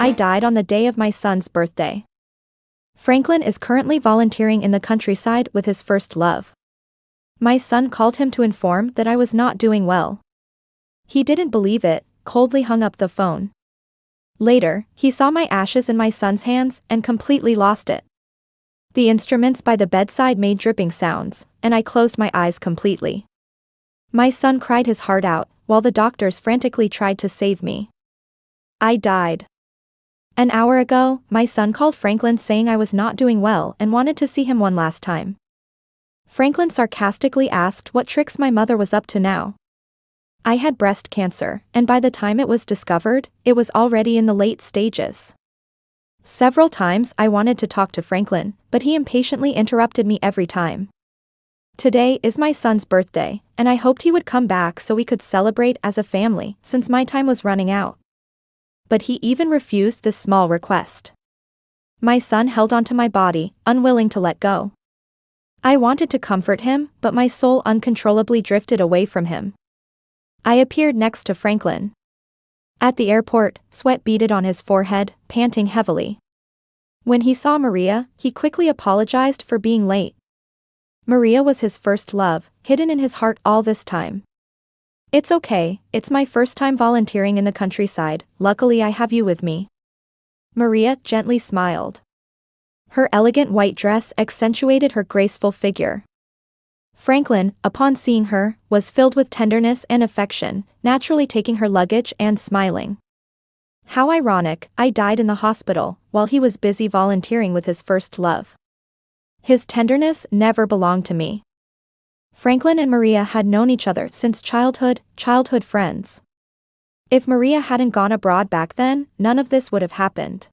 I died on the day of my son's birthday. Franklin is currently volunteering in the countryside with his first love. My son called him to inform that I was not doing well. He didn't believe it, coldly hung up the phone. Later, he saw my ashes in my son's hands and completely lost it. The instruments by the bedside made dripping sounds, and I closed my eyes completely. My son cried his heart out, while the doctors frantically tried to save me. I died. An hour ago, my son called Franklin saying I was not doing well and wanted to see him one last time. Franklin sarcastically asked what tricks my mother was up to now. I had breast cancer, and by the time it was discovered, it was already in the late stages. Several times I wanted to talk to Franklin, but he impatiently interrupted me every time. Today is my son's birthday, and I hoped he would come back so we could celebrate as a family, since my time was running out. But he even refused this small request. My son held onto my body, unwilling to let go. I wanted to comfort him, but my soul uncontrollably drifted away from him. I appeared next to Franklin. At the airport, sweat beaded on his forehead, panting heavily. When he saw Maria, he quickly apologized for being late. Maria was his first love, hidden in his heart all this time. It's okay, it's my first time volunteering in the countryside, luckily I have you with me. Maria gently smiled. Her elegant white dress accentuated her graceful figure. Franklin, upon seeing her, was filled with tenderness and affection, naturally taking her luggage and smiling. How ironic, I died in the hospital, while he was busy volunteering with his first love. His tenderness never belonged to me. Franklin and Maria had known each other since childhood friends. If Maria hadn't gone abroad back then, none of this would have happened.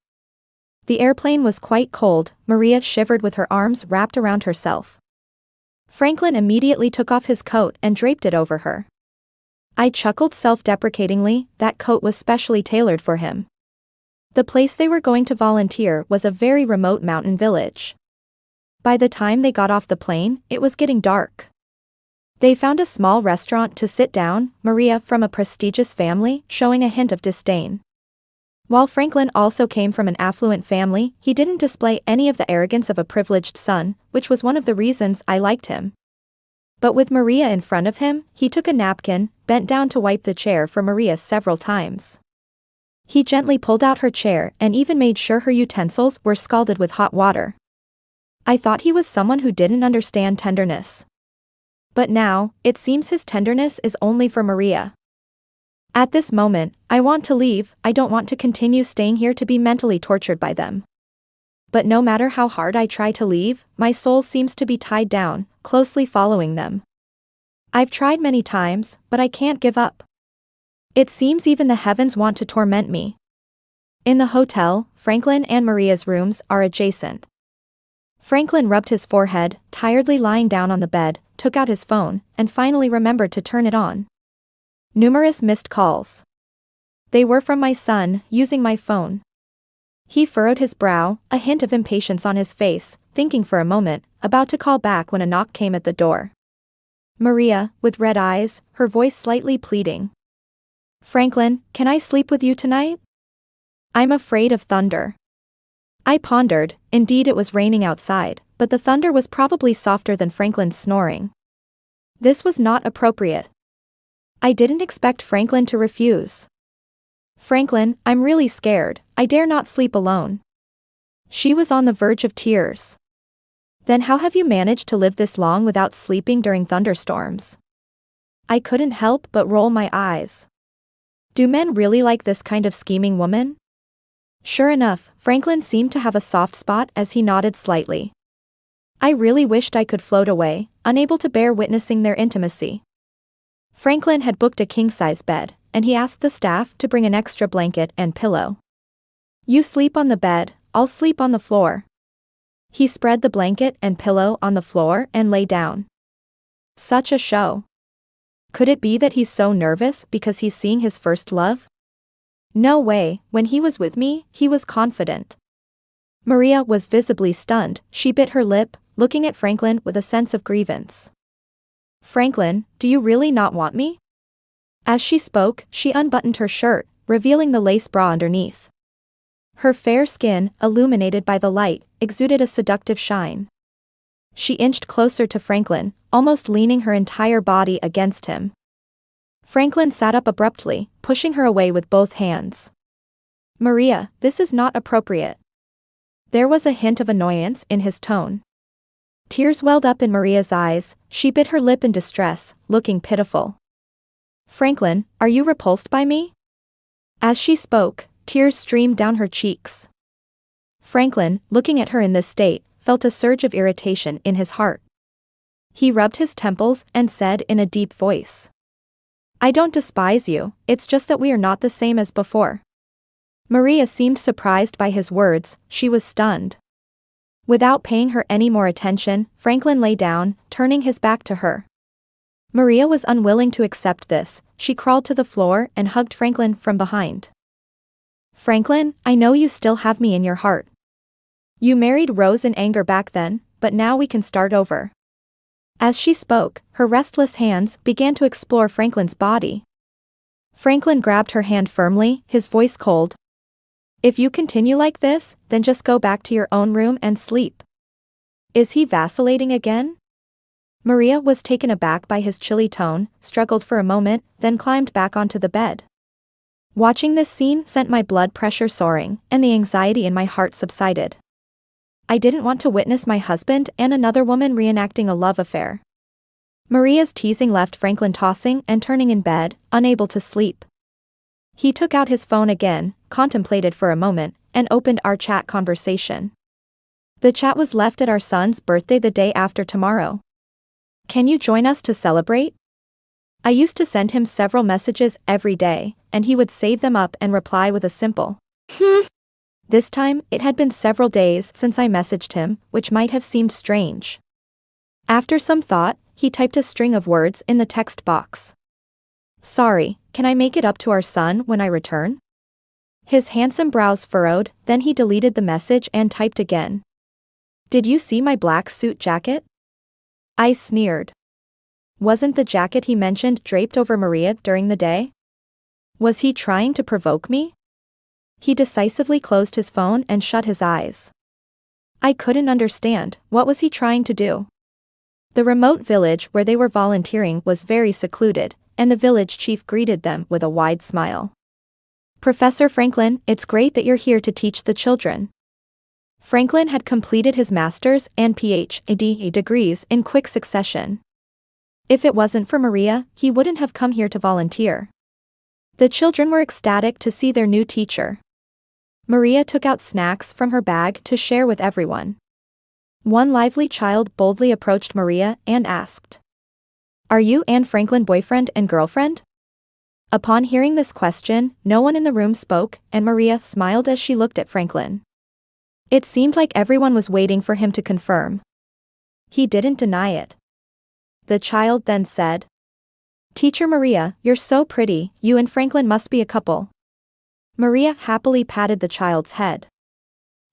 The airplane was quite cold, Maria shivered with her arms wrapped around herself. Franklin immediately took off his coat and draped it over her. I chuckled self-deprecatingly, that coat was specially tailored for him. The place they were going to volunteer was a very remote mountain village. By the time they got off the plane, it was getting dark. They found a small restaurant to sit down, Maria from a prestigious family, showing a hint of disdain. While Franklin also came from an affluent family, he didn't display any of the arrogance of a privileged son, which was one of the reasons I liked him. But with Maria in front of him, he took a napkin, bent down to wipe the chair for Maria several times. He gently pulled out her chair and even made sure her utensils were scalded with hot water. I thought he was someone who didn't understand tenderness. But now, it seems his tenderness is only for Maria. At this moment, I want to leave, I don't want to continue staying here to be mentally tortured by them. But no matter how hard I try to leave, my soul seems to be tied down, closely following them. I've tried many times, but I can't give up. It seems even the heavens want to torment me. In the hotel, Franklin and Maria's rooms are adjacent. Franklin rubbed his forehead, tiredly lying down on the bed, took out his phone, and finally remembered to turn it on. Numerous missed calls. They were from my son, using my phone. He furrowed his brow, a hint of impatience on his face, thinking for a moment, about to call back when a knock came at the door. Maria, with red eyes, her voice slightly pleading. Franklin, can I sleep with you tonight? I'm afraid of thunder. I pondered, indeed it was raining outside, but the thunder was probably softer than Franklin's snoring. This was not appropriate. I didn't expect Franklin to refuse. Franklin, I'm really scared, I dare not sleep alone. She was on the verge of tears. Then how have you managed to live this long without sleeping during thunderstorms? I couldn't help but roll my eyes. Do men really like this kind of scheming woman? Sure enough, Franklin seemed to have a soft spot as he nodded slightly. I really wished I could float away, unable to bear witnessing their intimacy. Franklin had booked a king-size bed, and he asked the staff to bring an extra blanket and pillow. You sleep on the bed, I'll sleep on the floor. He spread the blanket and pillow on the floor and lay down. Such a show. Could it be that he's so nervous because he's seeing his first love? No way, when he was with me, he was confident. Maria was visibly stunned, she bit her lip, looking at Franklin with a sense of grievance. Franklin, do you really not want me? As she spoke, she unbuttoned her shirt, revealing the lace bra underneath. Her fair skin, illuminated by the light, exuded a seductive shine. She inched closer to Franklin, almost leaning her entire body against him. Franklin sat up abruptly, pushing her away with both hands. "Maria, this is not appropriate." There was a hint of annoyance in his tone. Tears welled up in Maria's eyes, she bit her lip in distress, looking pitiful. "Franklin, are you repulsed by me?" As she spoke, tears streamed down her cheeks. Franklin, looking at her in this state, felt a surge of irritation in his heart. He rubbed his temples and said in a deep voice, "I don't despise you, it's just that we are not the same as before." Maria seemed surprised by his words, she was stunned. Without paying her any more attention, Franklin lay down, turning his back to her. Maria was unwilling to accept this, she crawled to the floor and hugged Franklin from behind. "Franklin, I know you still have me in your heart. You married Rose in anger back then, but now we can start over." As she spoke, her restless hands began to explore Franklin's body. Franklin grabbed her hand firmly, his voice cold. "If you continue like this, then just go back to your own room and sleep." Is he vacillating again? Maria was taken aback by his chilly tone, struggled for a moment, then climbed back onto the bed. Watching this scene sent my blood pressure soaring, and the anxiety in my heart subsided. I didn't want to witness my husband and another woman reenacting a love affair. Maria's teasing left Franklin tossing and turning in bed, unable to sleep. He took out his phone again, contemplated for a moment, and opened our chat conversation. The chat was left at our son's birthday the day after tomorrow. "Can you join us to celebrate?" I used to send him several messages every day, and he would save them up and reply with a simple, This time, it had been several days since I messaged him, which might have seemed strange. After some thought, he typed a string of words in the text box. "Sorry, can I make it up to our son when I return?" His handsome brows furrowed, then he deleted the message and typed again. "Did you see my black suit jacket?" I sneered. Wasn't the jacket he mentioned draped over Maria during the day? Was he trying to provoke me? He decisively closed his phone and shut his eyes. I couldn't understand, what was he trying to do? The remote village where they were volunteering was very secluded, and the village chief greeted them with a wide smile. "Professor Franklin, it's great that you're here to teach the children." Franklin had completed his master's and PhD degrees in quick succession. If it wasn't for Maria, he wouldn't have come here to volunteer. The children were ecstatic to see their new teacher. Maria took out snacks from her bag to share with everyone. One lively child boldly approached Maria and asked, "Are you and Franklin boyfriend and girlfriend?" Upon hearing this question, no one in the room spoke, and Maria smiled as she looked at Franklin. It seemed like everyone was waiting for him to confirm. He didn't deny it. The child then said, "Teacher Maria, you're so pretty, you and Franklin must be a couple." Maria happily patted the child's head.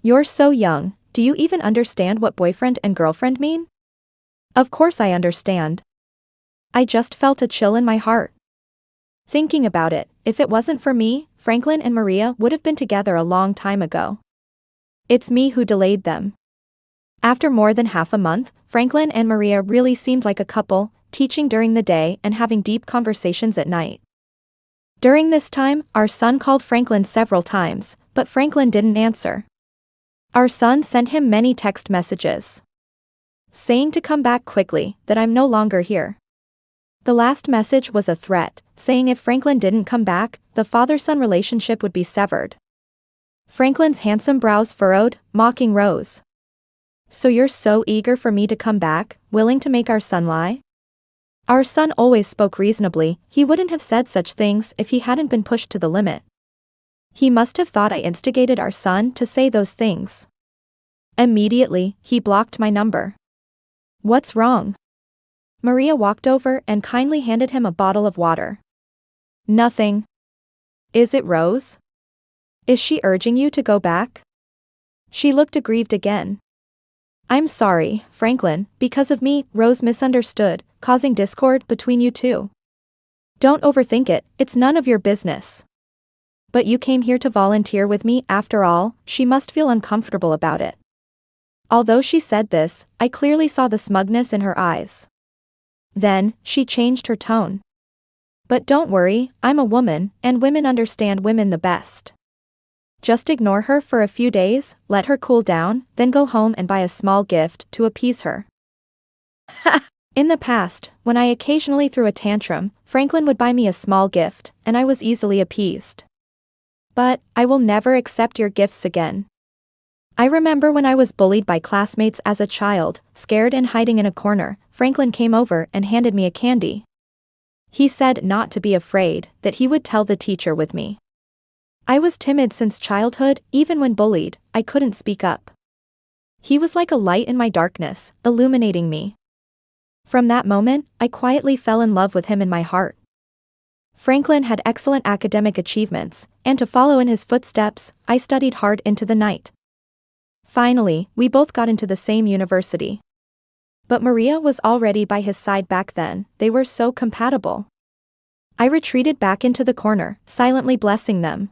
"You're so young, do you even understand what boyfriend and girlfriend mean?" "Of course I understand." I just felt a chill in my heart. Thinking about it, if it wasn't for me, Franklin and Maria would have been together a long time ago. It's me who delayed them. After more than half a month, Franklin and Maria really seemed like a couple, teaching during the day and having deep conversations at night. During this time, our son called Franklin several times, but Franklin didn't answer. Our son sent him many text messages, saying to come back quickly, that I'm no longer here. The last message was a threat, saying if Franklin didn't come back, the father-son relationship would be severed. Franklin's handsome brows furrowed, mocking rose. "So you're so eager for me to come back, willing to make our son lie?" Our son always spoke reasonably, he wouldn't have said such things if he hadn't been pushed to the limit. He must have thought I instigated our son to say those things. Immediately, he blocked my number. "What's wrong?" Maria walked over and kindly handed him a bottle of water. "Nothing." "Is it Rose? Is she urging you to go back?" She looked aggrieved again. "I'm sorry, Franklin, because of me, Rose misunderstood, causing discord between you two. Don't overthink it, it's none of your business." But you came here to volunteer with me after all. She must feel uncomfortable about it. Although she said this, I clearly saw the smugness in her eyes. Then, she changed her tone. But don't worry, I'm a woman, and women understand women the best. Just ignore her for a few days, let her cool down, then go home and buy a small gift to appease her. In the past, when I occasionally threw a tantrum, Franklin would buy me a small gift, and I was easily appeased. But, I will never accept your gifts again. I remember when I was bullied by classmates as a child, scared and hiding in a corner, Franklin came over and handed me a candy. He said not to be afraid, that he would tell the teacher with me. I was timid since childhood, even when bullied, I couldn't speak up. He was like a light in my darkness, illuminating me. From that moment, I quietly fell in love with him in my heart. Franklin had excellent academic achievements, and to follow in his footsteps, I studied hard into the night. Finally, we both got into the same university. But Maria was already by his side back then, they were so compatible. I retreated back into the corner, silently blessing them.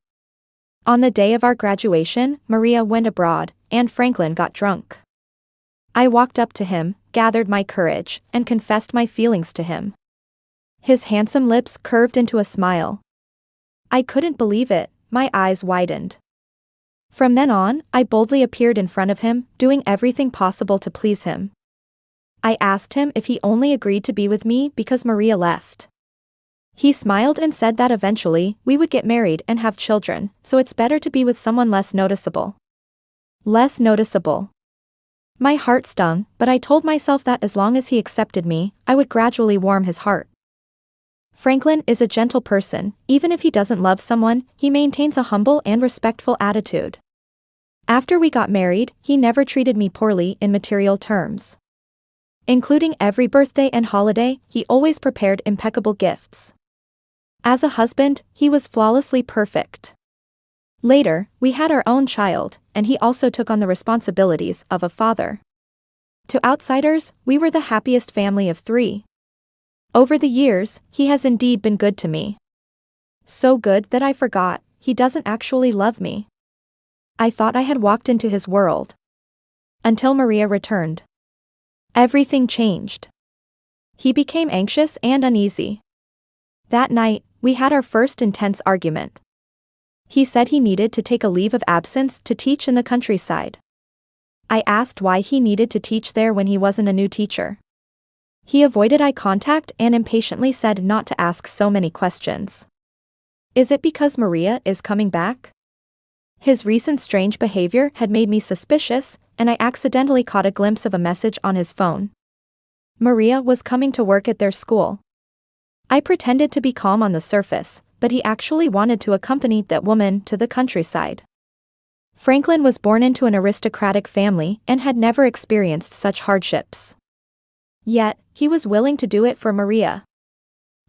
On the day of our graduation, Maria went abroad, and Franklin got drunk. I walked up to him, gathered my courage, and confessed my feelings to him. His handsome lips curved into a smile. I couldn't believe it, my eyes widened. From then on, I boldly appeared in front of him, doing everything possible to please him. I asked him if he only agreed to be with me because Maria left. He smiled and said that eventually, we would get married and have children, so it's better to be with someone less noticeable. Less noticeable. My heart stung, but I told myself that as long as he accepted me, I would gradually warm his heart. Franklin is a gentle person, even if he doesn't love someone, he maintains a humble and respectful attitude. After we got married, he never treated me poorly in material terms. Including every birthday and holiday, he always prepared impeccable gifts. As a husband, he was flawlessly perfect. Later, we had our own child, and he also took on the responsibilities of a father. To outsiders, we were the happiest family of 3. Over the years, he has indeed been good to me. So good that I forgot, he doesn't actually love me. I thought I had walked into his world. Until Maria returned. Everything changed. He became anxious and uneasy. That night, we had our first intense argument. He said he needed to take a leave of absence to teach in the countryside. I asked why he needed to teach there when he wasn't a new teacher. He avoided eye contact and impatiently said not to ask so many questions. Is it because Maria is coming back? His recent strange behavior had made me suspicious, and I accidentally caught a glimpse of a message on his phone. Maria was coming to work at their school. I pretended to be calm on the surface, but he actually wanted to accompany that woman to the countryside. Franklin was born into an aristocratic family and had never experienced such hardships. Yet, he was willing to do it for Maria.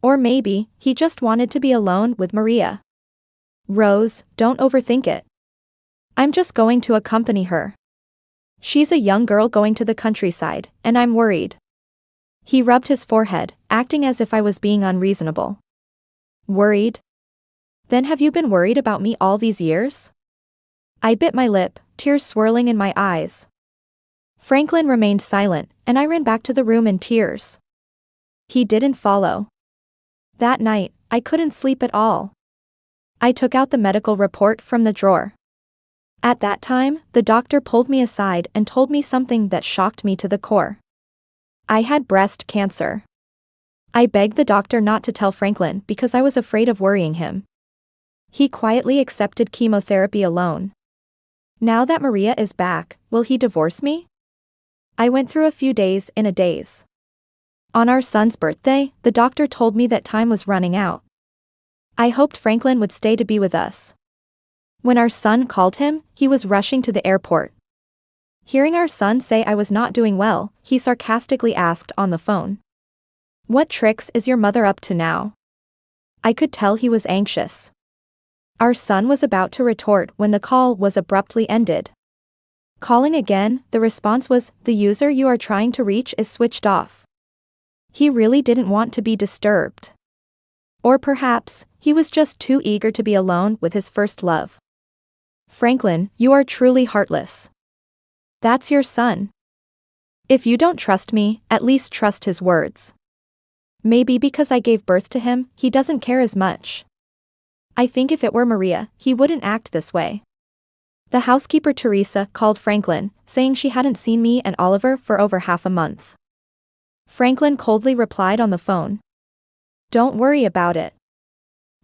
Or maybe, he just wanted to be alone with Maria. Rose, don't overthink it. I'm just going to accompany her. She's a young girl going to the countryside, and I'm worried. He rubbed his forehead, acting as if I was being unreasonable. Worried? Then have you been worried about me all these years? I bit my lip, tears swirling in my eyes. Franklin remained silent, and I ran back to the room in tears. He didn't follow. That night, I couldn't sleep at all. I took out the medical report from the drawer. At that time, the doctor pulled me aside and told me something that shocked me to the core. I had breast cancer. I begged the doctor not to tell Franklin because I was afraid of worrying him. He quietly accepted chemotherapy alone. Now that Maria is back, will he divorce me? I went through a few days in a daze. On our son's birthday, the doctor told me that time was running out. I hoped Franklin would stay to be with us. When our son called him, he was rushing to the airport. Hearing our son say I was not doing well, he sarcastically asked on the phone. What tricks is your mother up to now? I could tell he was anxious. Our son was about to retort when the call was abruptly ended. Calling again, the response was, the user you are trying to reach is switched off. He really didn't want to be disturbed. Or perhaps, he was just too eager to be alone with his first love. Franklin, you are truly heartless. That's your son. If you don't trust me, at least trust his words. Maybe because I gave birth to him, he doesn't care as much. I think if it were Maria, he wouldn't act this way. The housekeeper Teresa called Franklin, saying she hadn't seen me and Oliver for over half a month. Franklin coldly replied on the phone. Don't worry about it.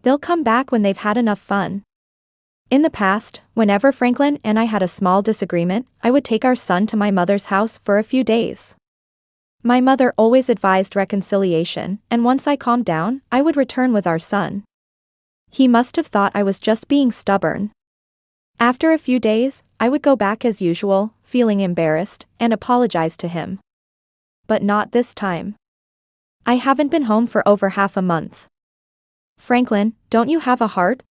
They'll come back when they've had enough fun. In the past, whenever Franklin and I had a small disagreement, I would take our son to my mother's house for a few days. My mother always advised reconciliation, and once I calmed down, I would return with our son. He must have thought I was just being stubborn. After a few days, I would go back as usual, feeling embarrassed, and apologize to him. But not this time. I haven't been home for over half a month. Franklin, don't you have a heart?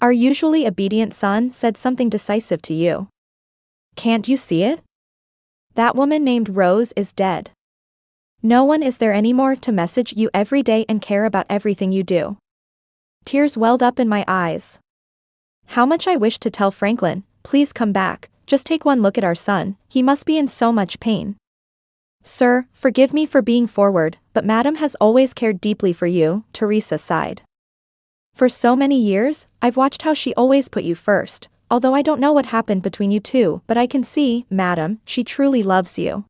Our usually obedient son said something decisive to you. Can't you see it? That woman named Rose is dead. No one is there anymore to message you every day and care about everything you do. Tears welled up in my eyes. How much I wished to tell Franklin, please come back, just take one look at our son, he must be in so much pain. Sir, forgive me for being forward, but Madam has always cared deeply for you, Teresa sighed. For so many years, I've watched how she always put you first, although I don't know what happened between you two, but I can see, Madam, she truly loves you.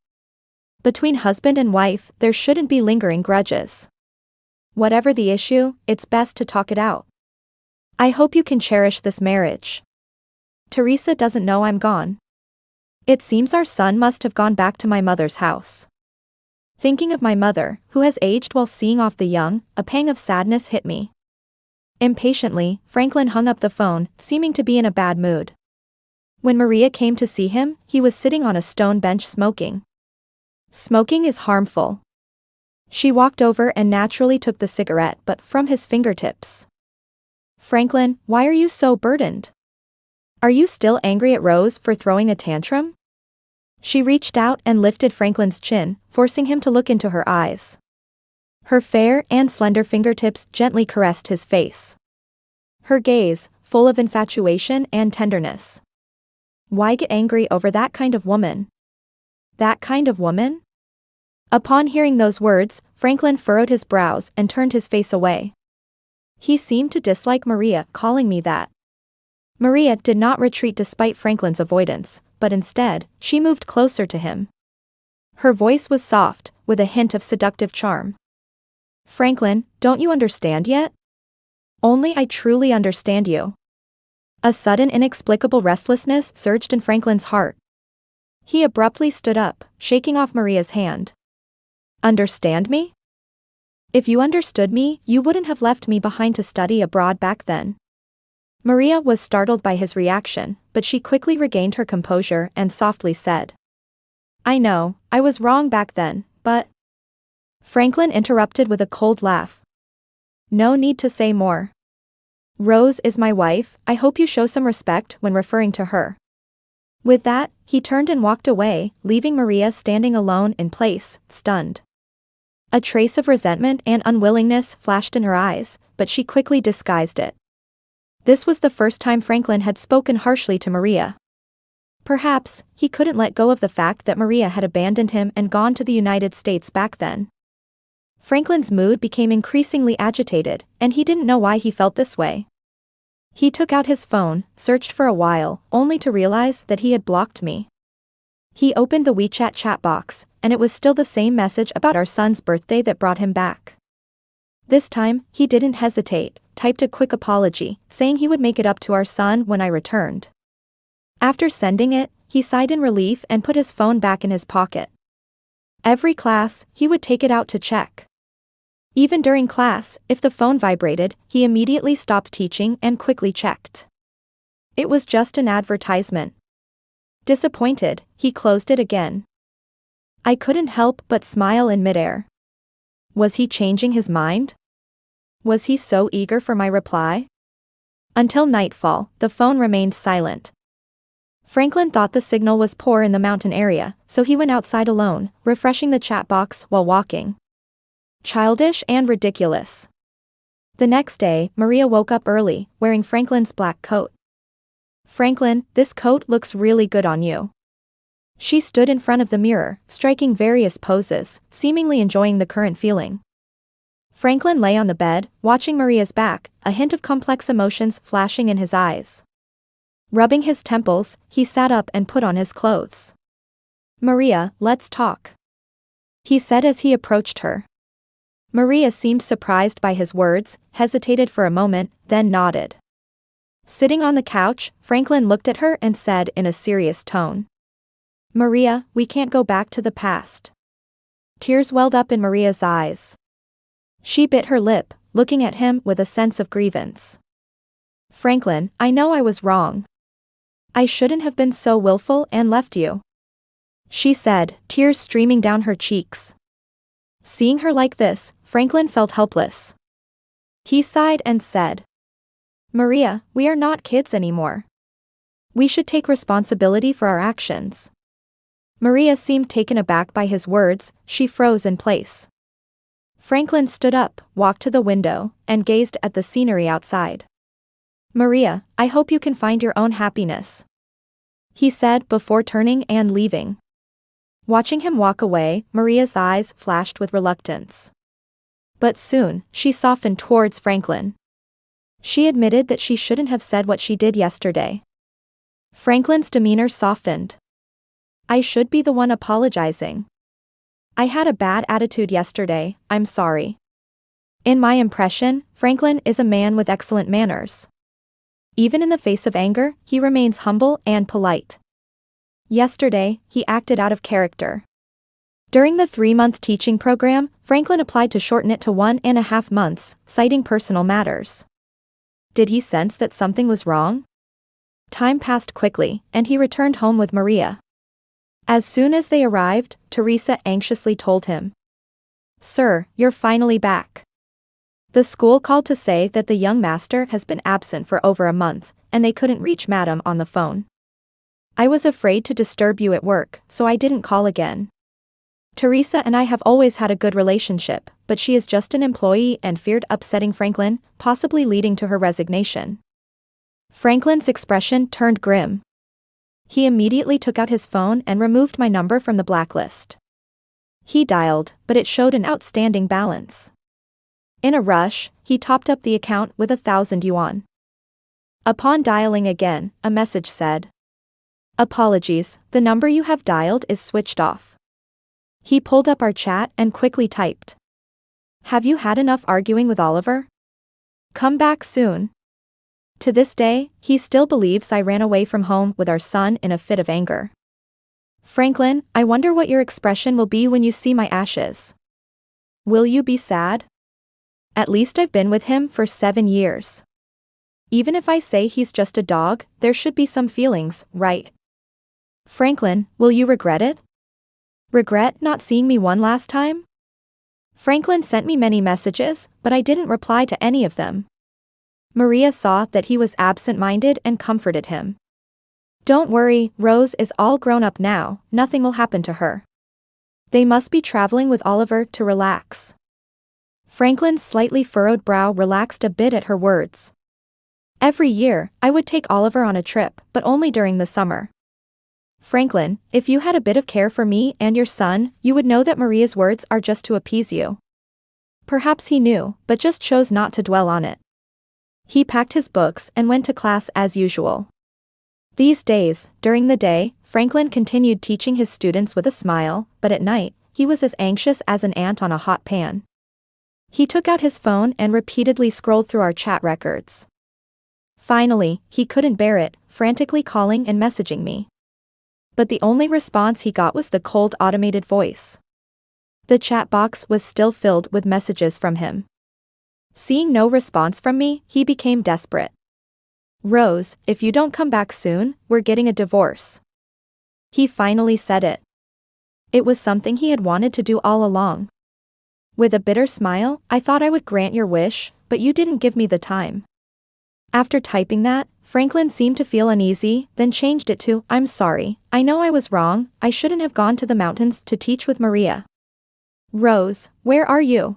Between husband and wife, there shouldn't be lingering grudges. Whatever the issue, it's best to talk it out. I hope you can cherish this marriage. Teresa doesn't know I'm gone. It seems our son must have gone back to my mother's house. Thinking of my mother, who has aged while seeing off the young, a pang of sadness hit me. Impatiently, Franklin hung up the phone, seeming to be in a bad mood. When Maria came to see him, he was sitting on a stone bench smoking. Smoking is harmful. She walked over and naturally took the cigarette but from his fingertips. Franklin, why are you so burdened? Are you still angry at Rose for throwing a tantrum? She reached out and lifted Franklin's chin, forcing him to look into her eyes. Her fair and slender fingertips gently caressed his face. Her gaze, full of infatuation and tenderness. Why get angry over that kind of woman? That kind of woman? Upon hearing those words, Franklin furrowed his brows and turned his face away. He seemed to dislike Maria calling me that. Maria did not retreat despite Franklin's avoidance, but instead, she moved closer to him. Her voice was soft, with a hint of seductive charm. Franklin, don't you understand yet? Only I truly understand you. A sudden inexplicable restlessness surged in Franklin's heart. He abruptly stood up, shaking off Maria's hand. Understand me? If you understood me, you wouldn't have left me behind to study abroad back then. Maria was startled by his reaction, but she quickly regained her composure and softly said. I know, I was wrong back then, but... Franklin interrupted with a cold laugh. No need to say more. Rose is my wife, I hope you show some respect when referring to her. With that, he turned and walked away, leaving Maria standing alone in place, stunned. A trace of resentment and unwillingness flashed in her eyes, but she quickly disguised it. This was the first time Franklin had spoken harshly to Maria. Perhaps, he couldn't let go of the fact that Maria had abandoned him and gone to the United States back then. Franklin's mood became increasingly agitated, and he didn't know why he felt this way. He took out his phone, searched for a while, only to realize that he had blocked me. He opened the WeChat chat box, and it was still the same message about our son's birthday that brought him back. This time, he didn't hesitate, typed a quick apology, saying he would make it up to our son when I returned. After sending it, he sighed in relief and put his phone back in his pocket. Every class, he would take it out to check. Even during class, if the phone vibrated, he immediately stopped teaching and quickly checked. It was just an advertisement. Disappointed, he closed it again. I couldn't help but smile in midair. Was he changing his mind? Was he so eager for my reply? Until nightfall, the phone remained silent. Franklin thought the signal was poor in the mountain area, so he went outside alone, refreshing the chat box while walking. Childish and ridiculous. The next day, Maria woke up early, wearing Franklin's black coat. "Franklin, this coat looks really good on you." She stood in front of the mirror, striking various poses, seemingly enjoying the current feeling. Franklin lay on the bed, watching Maria's back, a hint of complex emotions flashing in his eyes. Rubbing his temples, he sat up and put on his clothes. "Maria, let's talk," he said as he approached her. Maria seemed surprised by his words, hesitated for a moment, then nodded. Sitting on the couch, Franklin looked at her and said in a serious tone, "Maria, we can't go back to the past." Tears welled up in Maria's eyes. She bit her lip, looking at him with a sense of grievance. "Franklin, I know I was wrong. I shouldn't have been so willful and left you," she said, tears streaming down her cheeks. Seeing her like this, Franklin felt helpless. He sighed and said, "Maria, we are not kids anymore. We should take responsibility for our actions." Maria seemed taken aback by his words, she froze in place. Franklin stood up, walked to the window, and gazed at the scenery outside. "Maria, I hope you can find your own happiness," he said before turning and leaving. Watching him walk away, Maria's eyes flashed with reluctance. But soon, she softened towards Franklin. She admitted that she shouldn't have said what she did yesterday. Franklin's demeanor softened. "I should be the one apologizing. I had a bad attitude yesterday, I'm sorry." In my impression, Franklin is a man with excellent manners. Even in the face of anger, he remains humble and polite. Yesterday, he acted out of character. During the 3-month teaching program, Franklin applied to shorten it to 1.5 months, citing personal matters. Did he sense that something was wrong? Time passed quickly, and he returned home with Maria. As soon as they arrived, Teresa anxiously told him, "Sir, you're finally back. The school called to say that the young master has been absent for over a month, and they couldn't reach Madam on the phone. I was afraid to disturb you at work, so I didn't call again. Teresa and I have always had a good relationship, but she is just an employee and feared upsetting Franklin, possibly leading to her resignation." Franklin's expression turned grim. He immediately took out his phone and removed my number from the blacklist. He dialed, but it showed an outstanding balance. In a rush, he topped up the account with 1,000 yuan. Upon dialing again, a message said, "Apologies, the number you have dialed is switched off." He pulled up our chat and quickly typed, "Have you had enough arguing with Oliver? Come back soon." To this day, he still believes I ran away from home with our son in a fit of anger. "Franklin, I wonder what your expression will be when you see my ashes. Will you be sad? At least I've been with him for 7 years. Even if I say he's just a dog, there should be some feelings, right? Franklin, will you regret it? Regret not seeing me one last time?" Franklin sent me many messages, but I didn't reply to any of them. Maria saw that he was absent-minded and comforted him. "Don't worry, Rose is all grown up now, nothing will happen to her. They must be traveling with Oliver to relax." Franklin's slightly furrowed brow relaxed a bit at her words. "Every year, I would take Oliver on a trip, but only during the summer. Franklin, if you had a bit of care for me and your son, you would know that Maria's words are just to appease you." Perhaps he knew, but just chose not to dwell on it. He packed his books and went to class as usual. These days, during the day, Franklin continued teaching his students with a smile, but at night, he was as anxious as an ant on a hot pan. He took out his phone and repeatedly scrolled through our chat records. Finally, he couldn't bear it, frantically calling and messaging me. But the only response he got was the cold automated voice. The chat box was still filled with messages from him. Seeing no response from me, he became desperate. "Rose, if you don't come back soon, we're getting a divorce." He finally said it. It was something he had wanted to do all along. With a bitter smile, I thought I would grant your wish, but you didn't give me the time. After typing that, Franklin seemed to feel uneasy, then changed it to, "I'm sorry, I know I was wrong, I shouldn't have gone to the mountains to teach with Maria. Rose, where are you?"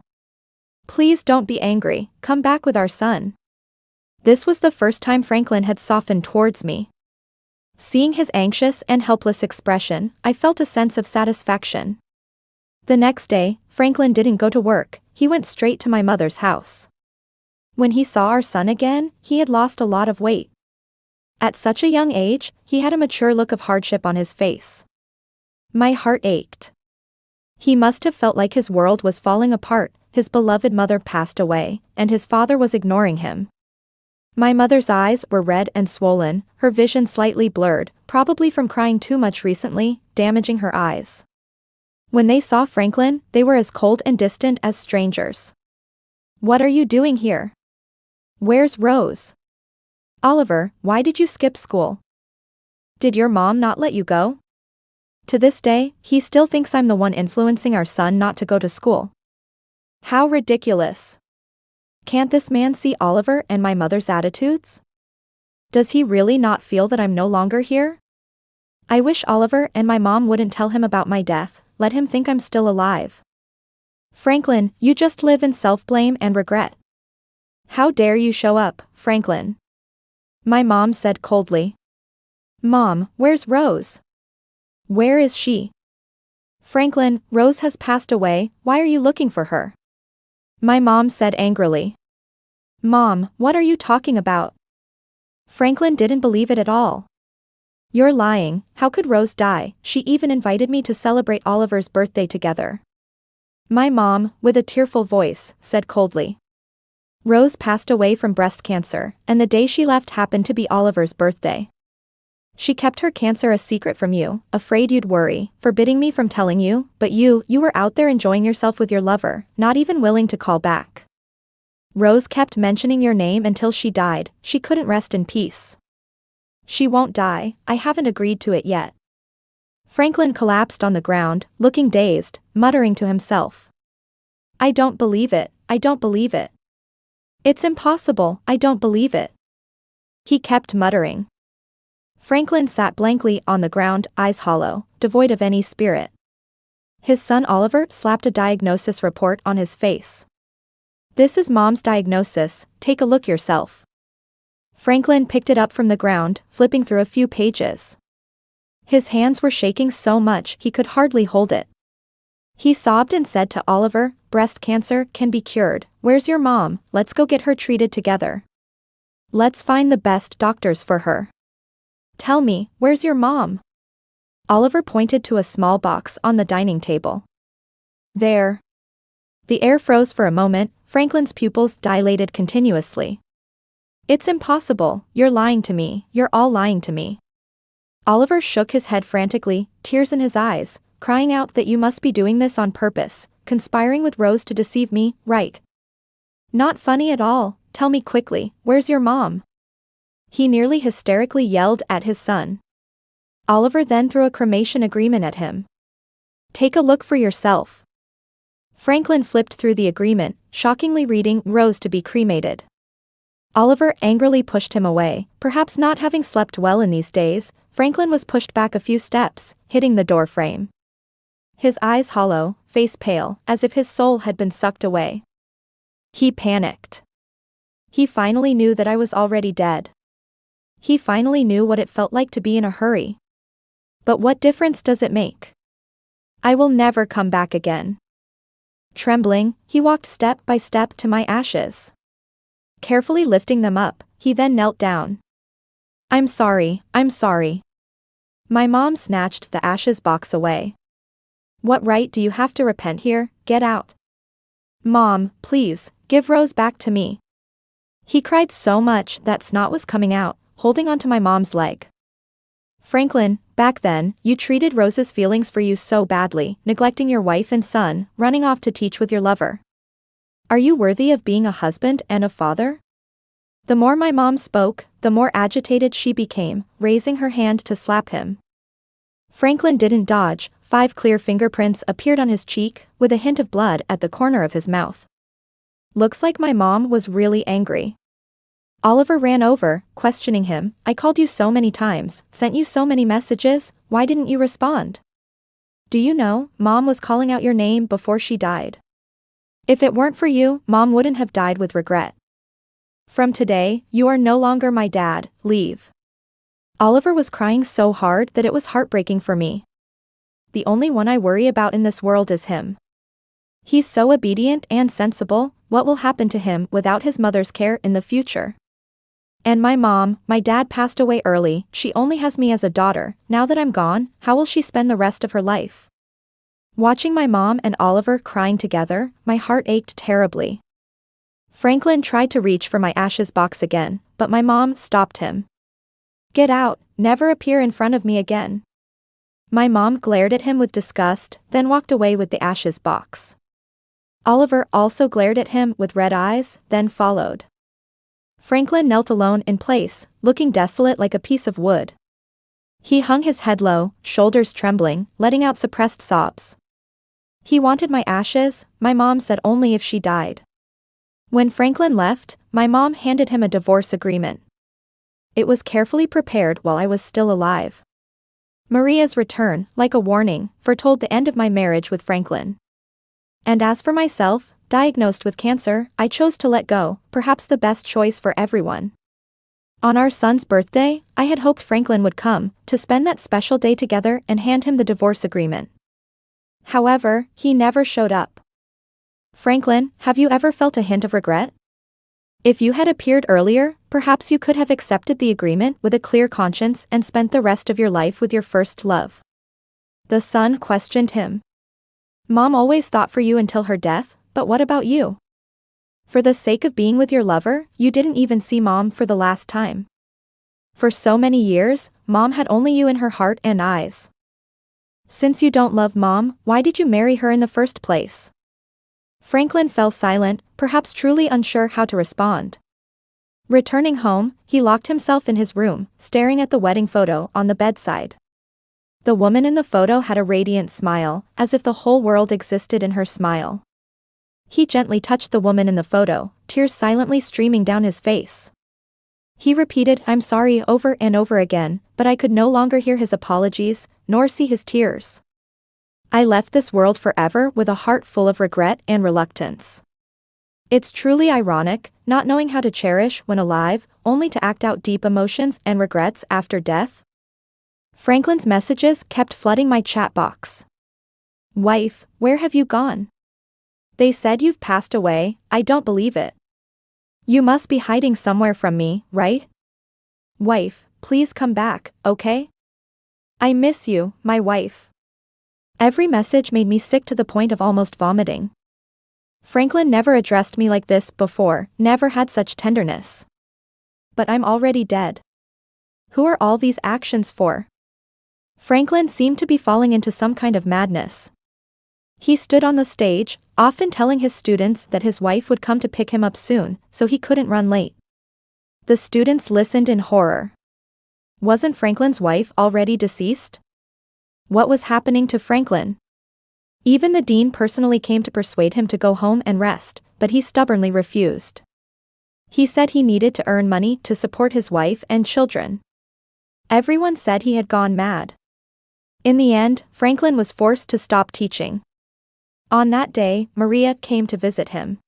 Please don't be angry, come back with our son. This was the first time Franklin had softened towards me. Seeing his anxious and helpless expression, I felt a sense of satisfaction. The next day, Franklin didn't go to work, he went straight to my mother's house. When he saw our son again, he had lost a lot of weight. At such a young age, he had a mature look of hardship on his face. My heart ached. He must have felt like his world was falling apart, his beloved mother passed away, and his father was ignoring him. My mother's eyes were red and swollen, her vision slightly blurred, probably from crying too much recently, damaging her eyes. When they saw Franklin, they were as cold and distant as strangers. What are you doing here? Where's Rose? Oliver, why did you skip school? Did your mom not let you go? To this day, he still thinks I'm the one influencing our son not to go to school. How ridiculous. Can't this man see Oliver and my mother's attitudes? Does he really not feel that I'm no longer here? I wish Oliver and my mom wouldn't tell him about my death, let him think I'm still alive. Franklin, you just live in self-blame and regret. How dare you show up, Franklin? My mom said coldly. Mom, where's Rose? Where is she? Franklin, Rose has passed away, why are you looking for her? My mom said angrily. Mom, what are you talking about? Franklin didn't believe it at all. You're lying, how could Rose die? She even invited me to celebrate Oliver's birthday together. My mom, with a tearful voice, said coldly. Rose passed away from breast cancer, and the day she left happened to be Oliver's birthday. She kept her cancer a secret from you, afraid you'd worry, forbidding me from telling you, but you were out there enjoying yourself with your lover, not even willing to call back. Rose kept mentioning your name until she died, she couldn't rest in peace. She won't die, I haven't agreed to it yet. Franklin collapsed on the ground, looking dazed, muttering to himself. I don't believe it, I don't believe it. It's impossible, I don't believe it. He kept muttering. Franklin sat blankly on the ground, eyes hollow, devoid of any spirit. His son Oliver slapped a diagnosis report on his face. This is Mom's diagnosis, take a look yourself. Franklin picked it up from the ground, flipping through a few pages. His hands were shaking so much he could hardly hold it. He sobbed and said to Oliver, breast cancer can be cured, where's your mom, let's go get her treated together. Let's find the best doctors for her. Tell me, where's your mom? Oliver pointed to a small box on the dining table. There. The air froze for a moment, Franklin's pupils dilated continuously. It's impossible, you're lying to me, you're all lying to me. Oliver shook his head frantically, tears in his eyes, crying out that you must be doing this on purpose, conspiring with Rose to deceive me, right? Not funny at all, tell me quickly, where's your mom? He nearly hysterically yelled at his son. Oliver then threw a cremation agreement at him. Take a look for yourself. Franklin flipped through the agreement, shockingly reading Rose to be cremated. Oliver angrily pushed him away, perhaps not having slept well in these days, Franklin was pushed back a few steps, hitting the door frame. His eyes hollow, face pale, as if his soul had been sucked away. He panicked. He finally knew that I was already dead. He finally knew what it felt like to be in a hurry. But what difference does it make? I will never come back again. Trembling, he walked step by step to my ashes. Carefully lifting them up, he then knelt down. I'm sorry, I'm sorry. My mom snatched the ashes box away. What right do you have to repent here? Get out. Mom, please, give Rose back to me. He cried so much that snot was coming out, holding onto my mom's leg. Franklin, back then, you treated Rose's feelings for you so badly, neglecting your wife and son, running off to teach with your lover. Are you worthy of being a husband and a father? The more my mom spoke, the more agitated she became, raising her hand to slap him. Franklin didn't dodge, 5 clear fingerprints appeared on his cheek, with a hint of blood at the corner of his mouth. Looks like my mom was really angry. Oliver ran over, questioning him, I called you so many times, sent you so many messages, why didn't you respond? Do you know, Mom was calling out your name before she died? If it weren't for you, Mom wouldn't have died with regret. From today, you are no longer my dad, leave. Oliver was crying so hard that it was heartbreaking for me. The only one I worry about in this world is him. He's so obedient and sensible, what will happen to him without his mother's care in the future? And my dad passed away early, she only has me as a daughter, now that I'm gone, how will she spend the rest of her life? Watching my mom and Oliver crying together, my heart ached terribly. Franklin tried to reach for my ashes box again, but my mom stopped him. Get out, never appear in front of me again. My mom glared at him with disgust, then walked away with the ashes box. Oliver also glared at him with red eyes, then followed. Franklin knelt alone in place, looking desolate like a piece of wood. He hung his head low, shoulders trembling, letting out suppressed sobs. He wanted my ashes, my mom said only if she died. When Franklin left, my mom handed him a divorce agreement. It was carefully prepared while I was still alive. Maria's return, like a warning, foretold the end of my marriage with Franklin. And as for myself, diagnosed with cancer, I chose to let go, perhaps the best choice for everyone. On our son's birthday, I had hoped Franklin would come, to spend that special day together and hand him the divorce agreement. However, he never showed up. Franklin, have you ever felt a hint of regret? If you had appeared earlier, perhaps you could have accepted the agreement with a clear conscience and spent the rest of your life with your first love. The son questioned him. Mom always thought for you until her death, but what about you? For the sake of being with your lover, you didn't even see Mom for the last time. For so many years, Mom had only you in her heart and eyes. Since you don't love Mom, why did you marry her in the first place? Franklin fell silent, perhaps truly unsure how to respond. Returning home, he locked himself in his room, staring at the wedding photo on the bedside. The woman in the photo had a radiant smile, as if the whole world existed in her smile. He gently touched the woman in the photo, tears silently streaming down his face. He repeated, "I'm sorry," over and over again, but I could no longer hear his apologies, nor see his tears. I left this world forever with a heart full of regret and reluctance. It's truly ironic, not knowing how to cherish when alive, only to act out deep emotions and regrets after death. Franklin's messages kept flooding my chat box. Wife, where have you gone? They said you've passed away, I don't believe it. You must be hiding somewhere from me, right? Wife, please come back, okay? I miss you, my wife. Every message made me sick to the point of almost vomiting. Franklin never addressed me like this before, never had such tenderness. But I'm already dead. Who are all these actions for? Franklin seemed to be falling into some kind of madness. He stood on the stage, often telling his students that his wife would come to pick him up soon, so he couldn't run late. The students listened in horror. Wasn't Franklin's wife already deceased? What was happening to Franklin? Even the dean personally came to persuade him to go home and rest, but he stubbornly refused. He said he needed to earn money to support his wife and children. Everyone said he had gone mad. In the end, Franklin was forced to stop teaching. On that day, Maria came to visit him.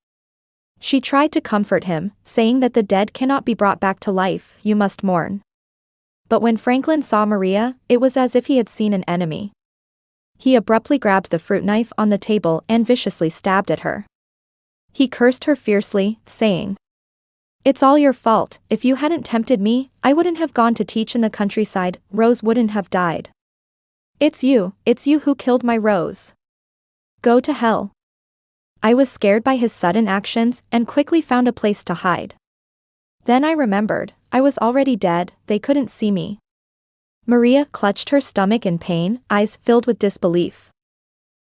She tried to comfort him, saying that the dead cannot be brought back to life, you must mourn. But when Franklin saw Maria, it was as if he had seen an enemy. He abruptly grabbed the fruit knife on the table and viciously stabbed at her. He cursed her fiercely, saying, "It's all your fault, if you hadn't tempted me, I wouldn't have gone to teach in the countryside, Rose wouldn't have died. It's you who killed my Rose. Go to hell." I was scared by his sudden actions and quickly found a place to hide. Then I remembered, I was already dead, they couldn't see me. Maria clutched her stomach in pain, eyes filled with disbelief.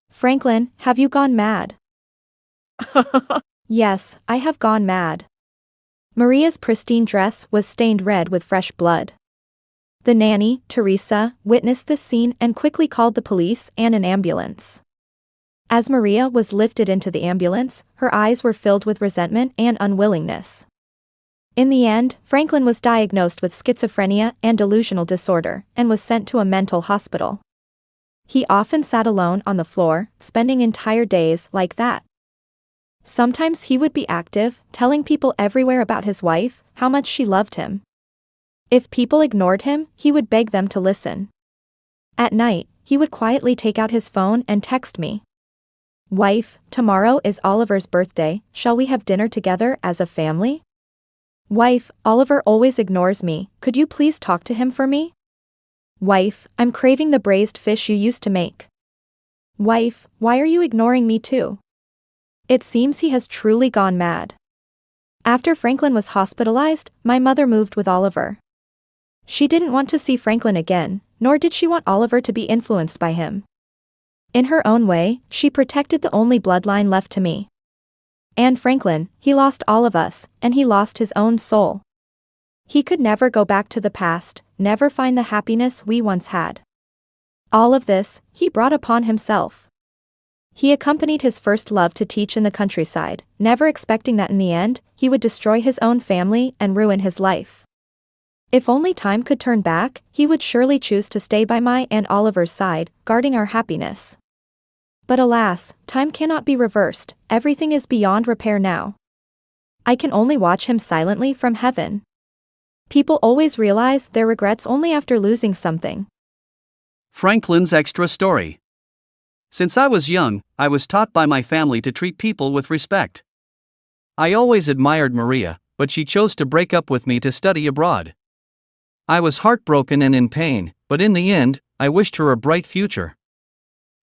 "Franklin, have you gone mad?" "Yes, I have gone mad." Maria's pristine dress was stained red with fresh blood. The nanny, Teresa, witnessed this scene and quickly called the police and an ambulance. As Maria was lifted into the ambulance, her eyes were filled with resentment and unwillingness. In the end, Franklin was diagnosed with schizophrenia and delusional disorder, and was sent to a mental hospital. He often sat alone on the floor, spending entire days like that. Sometimes he would be active, telling people everywhere about his wife, how much she loved him. If people ignored him, he would beg them to listen. At night, he would quietly take out his phone and text me. Wife, tomorrow is Oliver's birthday, shall we have dinner together as a family? Wife, Oliver always ignores me, could you please talk to him for me? Wife, I'm craving the braised fish you used to make. Wife, why are you ignoring me too? It seems he has truly gone mad. After Franklin was hospitalized, my mother moved with Oliver. She didn't want to see Franklin again, nor did she want Oliver to be influenced by him. In her own way, she protected the only bloodline left to me. And Franklin, he lost all of us, and he lost his own soul. He could never go back to the past, never find the happiness we once had. All of this, he brought upon himself. He accompanied his first love to teach in the countryside, never expecting that in the end, he would destroy his own family and ruin his life. If only time could turn back, he would surely choose to stay by my and Oliver's side, guarding our happiness. But alas, time cannot be reversed, everything is beyond repair now. I can only watch him silently from heaven. People always realize their regrets only after losing something. Franklin's extra story. Since I was young, I was taught by my family to treat people with respect. I always admired Maria, but she chose to break up with me to study abroad. I was heartbroken and in pain, but in the end, I wished her a bright future.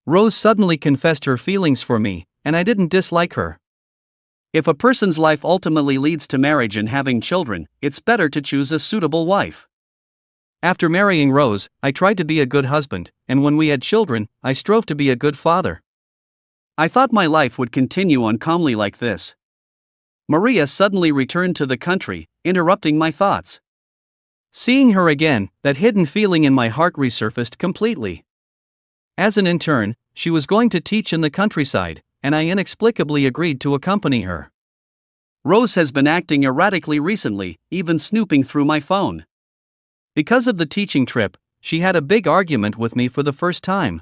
Rose suddenly confessed her feelings for me, and I didn't dislike her. If a person's life ultimately leads to marriage and having children, it's better to choose a suitable wife. After marrying Rose, I tried to be a good husband, and when we had children, I strove to be a good father. I thought my life would continue on calmly like this. Maria suddenly returned to the country, interrupting my thoughts. Seeing her again, that hidden feeling in my heart resurfaced completely. As an intern, she was going to teach in the countryside, and I inexplicably agreed to accompany her. Rose has been acting erratically recently, even snooping through my phone. Because of the teaching trip, she had a big argument with me for the first time.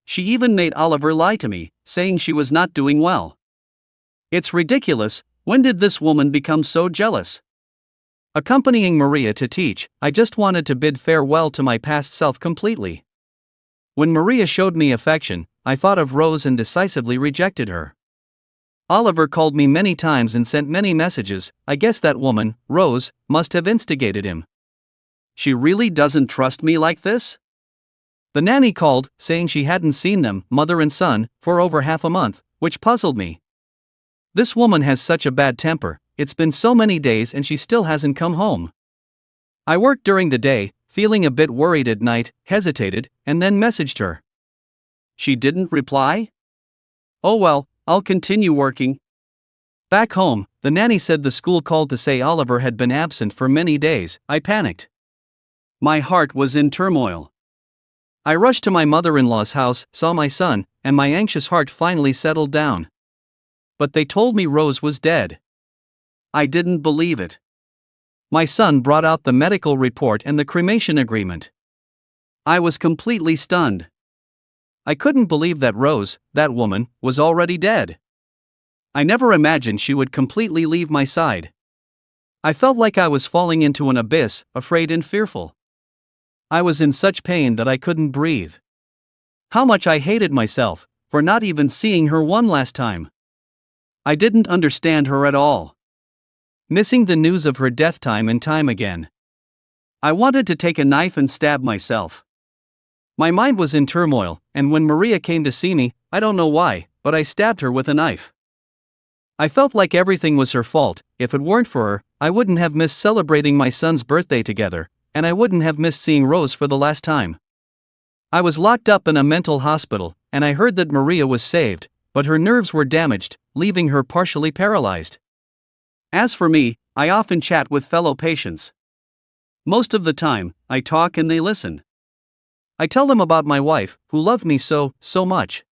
She even made Oliver lie to me, saying she was not doing well. It's ridiculous, when did this woman become so jealous? Accompanying Maria to teach, I just wanted to bid farewell to my past self completely. When Maria showed me affection, I thought of Rose and decisively rejected her. Oliver called me many times and sent many messages. I guess that woman, Rose, must have instigated him. She really doesn't trust me like this? The nanny called, saying she hadn't seen them, mother and son, for over half a month, which puzzled me. This woman has such a bad temper, it's been so many days and she still hasn't come home. I worked during the day, feeling a bit worried at night, hesitated, and then messaged her. She didn't reply? Oh well, I'll continue working. Back home, the nanny said the school called to say Oliver had been absent for many days. I panicked. My heart was in turmoil. I rushed to my mother-in-law's house, saw my son, and my anxious heart finally settled down. But they told me Rose was dead. I didn't believe it. My son brought out the medical report and the cremation agreement. I was completely stunned. I couldn't believe that Rose, that woman, was already dead. I never imagined she would completely leave my side. I felt like I was falling into an abyss, afraid and fearful. I was in such pain that I couldn't breathe. How much I hated myself for not even seeing her one last time. I didn't understand her at all. Missing the news of her death time and time again. I wanted to take a knife and stab myself. My mind was in turmoil, and when Maria came to see me, I don't know why, but I stabbed her with a knife. I felt like everything was her fault. If it weren't for her, I wouldn't have missed celebrating my son's birthday together, and I wouldn't have missed seeing Rose for the last time. I was locked up in a mental hospital, and I heard that Maria was saved, but her nerves were damaged, leaving her partially paralyzed. As for me, I often chat with fellow patients. Most of the time, I talk and they listen. I tell them about my wife, who loved me so much.